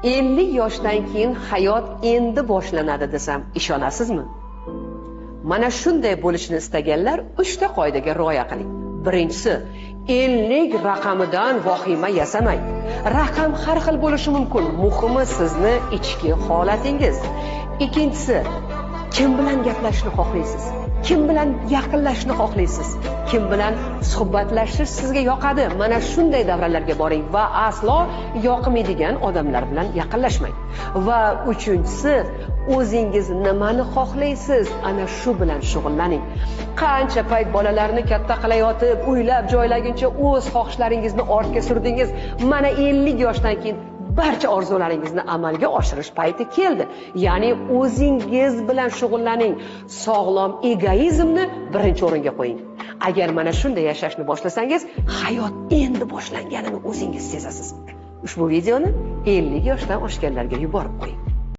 50 yoshdan keyin hayot endi boshlanadi desam ishonasizmi? Mana shunday bo'lishini istaganlar 3 ta qoidaga rioya qiling. Birinchisi, 50 raqamidan vahima yasamang. Raqam har xil bo'lishi mumkin. Muhimi sizni ichki holatingiz. Ikkinchisi, kim bilan gaplashishni xohlaysiz? Kim bilan yaqinlashishni xohlaysiz? Kim bilan suhbatlashish sizga yoqadi? Mana shunday davralarga boring va aslo yoqmaydigan odamlar bilan yaqinlashmang. Va uchinchisi, o'zingiz nimani xohlaysiz? Ana shu bilan shug'ullaning. Qancha payt bolalarni katta qilayotib, uylab joylaguncha o'z xohishlaringizni ortga surdingiz. Mana 50 yoshdan keyin barcha orzularingizni amalga oshirish payti keldi. Ya'ni o'zingiz bilan shug'ullaning. Sog'lom egoizmni birinchi o'ringa qo'ying. Agar mana shunday yashashni boshlasangiz, hayot endi boshlanganini o'zingiz sezasiz. Ushbu videoni 50 yoshdan oshganlarga yuborib qo'ying.